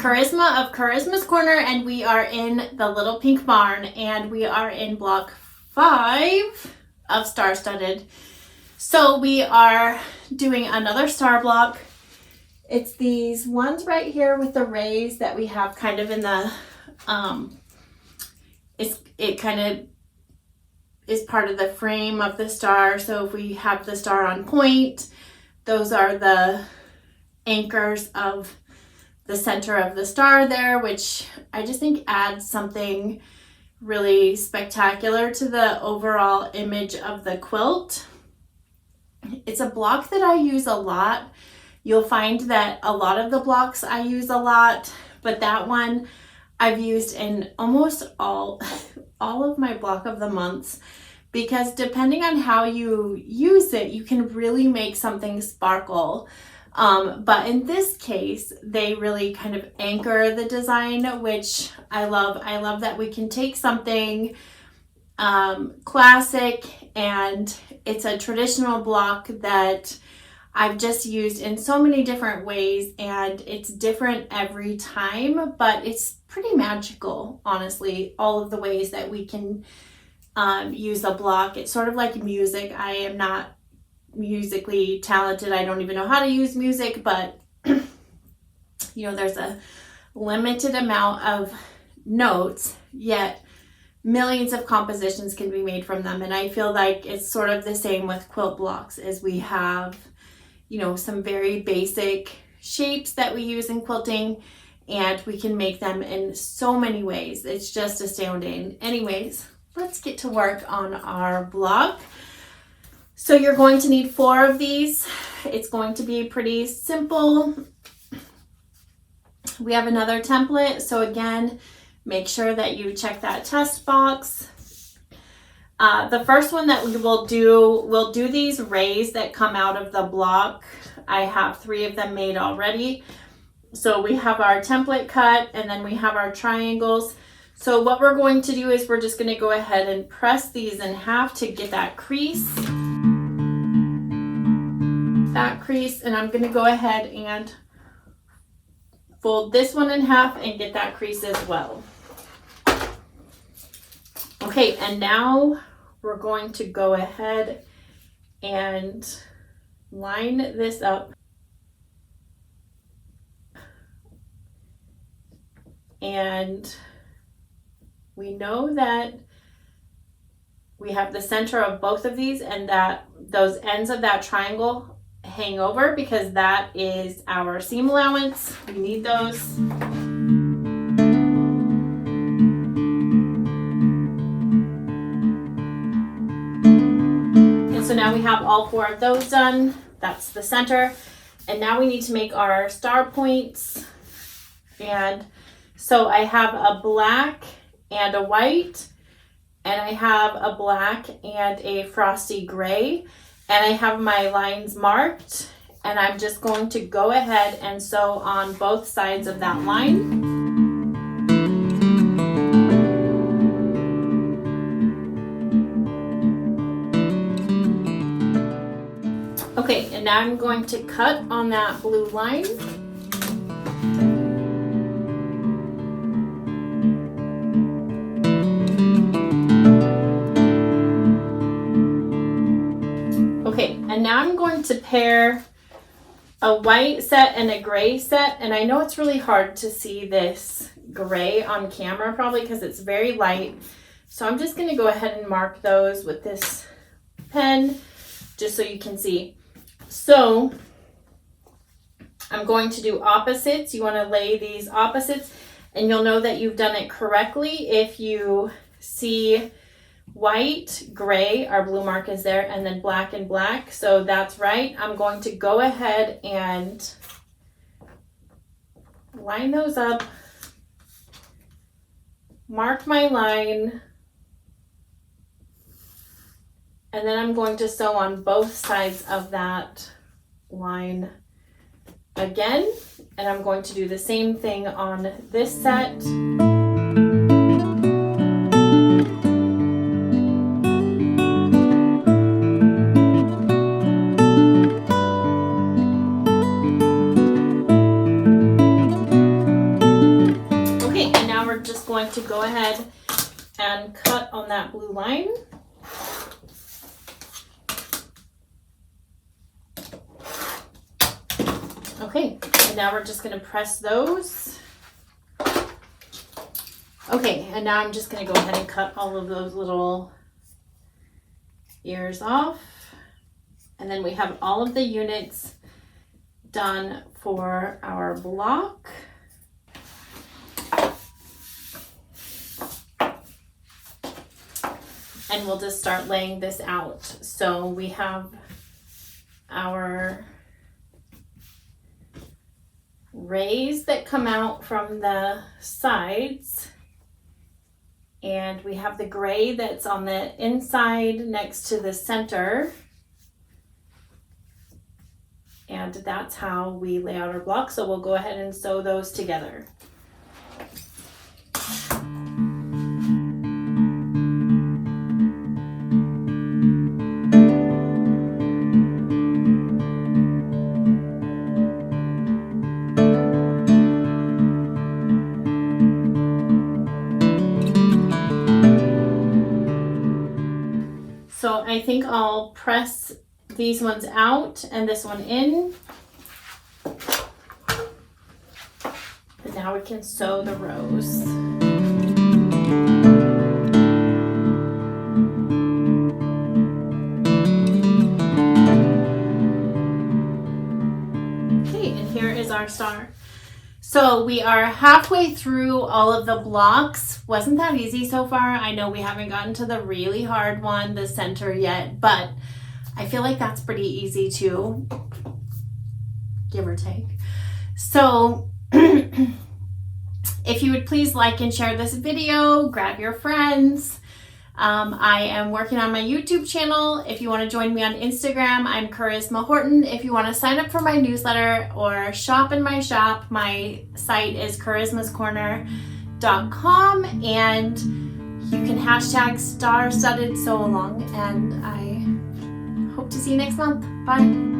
Charisma of Charisma's Corner, and we are in the Little Pink Barn, and we are in block 5 of Star Studded. So we are doing another star block. It's these ones right here with the rays that we have kind of in the, it kind of is part of the frame of the star. So if we have the star on point, those are the anchors of the center of the star there, which I just think adds something really spectacular to the overall image of the quilt. It's a block that I use a lot. You'll find that a lot of the blocks I use a lot, but that one I've used in almost all of my block of the months, because depending on how you use it, you can really make something sparkle. But in this case, they really kind of anchor the design, which I love. I love that we can take something classic, and it's a traditional block that I've just used in so many different ways, and it's different every time, but it's pretty magical, honestly, all of the ways that we can use a block. It's sort of like music. I am not musically talented. I don't even know how to use music, but there's a limited amount of notes, yet millions of compositions can be made from them. And I feel like it's sort of the same with quilt blocks, as we have some very basic shapes that we use in quilting, and we can make them in so many ways. It's just astounding. Anyways, let's get to work on our block. So you're going to need 4 of these. It's going to be pretty simple. We have another template. So again, make sure that you check that test box. The first one that we will do, we'll do these rays that come out of the block. I have 3 of them made already. So we have our template cut, and then we have our triangles. So what we're going to do is we're just going to go ahead and press these in half to get that crease. And I'm going to go ahead and fold this one in half and get that crease as well. Okay, and now we're going to go ahead and line this up. And we know that we have the center of both of these, and that those ends of that triangle hang over, because that is our seam allowance. We need those. And so now we have all 4 of those done. That's the center. And now we need to make our star points. And so I have a black and a white, and I have a black and a frosty gray, and I have my lines marked, and I'm just going to go ahead and sew on both sides of that line. Okay, and now I'm going to cut on that blue line. Okay, and now I'm going to pair a white set and a gray set, and I know it's really hard to see this gray on camera, probably because it's very light. So I'm just going to go ahead and mark those with this pen, just so you can see. So I'm going to do opposites. You want to lay these opposites, and you'll know that you've done it correctly if you see white, gray, our blue mark is there, and then black and black. So that's right. I'm going to go ahead and line those up, mark my line, and then I'm going to sew on both sides of that line again, and I'm going to do the same thing on this set. and cut on that blue line. Okay, and now we're just going to press those. Okay, and now I'm just going to go ahead and cut all of those little ears off. And then we have all of the units done for our block. And we'll just start laying this out. So we have our rays that come out from the sides, and we have the gray that's on the inside next to the center, and that's how we lay out our block. So we'll go ahead and sew those together. So I think I'll press these ones out and this one in. And now we can sew the rows. Okay, and here is our star. So we are halfway through all of the blocks. Wasn't that easy so far? I know we haven't gotten to the really hard one, the center, yet, but I feel like that's pretty easy too, give or take. So if you would please like and share this video, grab your friends. I am working on my YouTube channel. If you want to join me on Instagram, I'm Charisma Horton. If you want to sign up for my newsletter or shop in my shop, my site is charismascorner.com, and you can hashtag Star Studded Sew Along, and I hope to see you next month. Bye.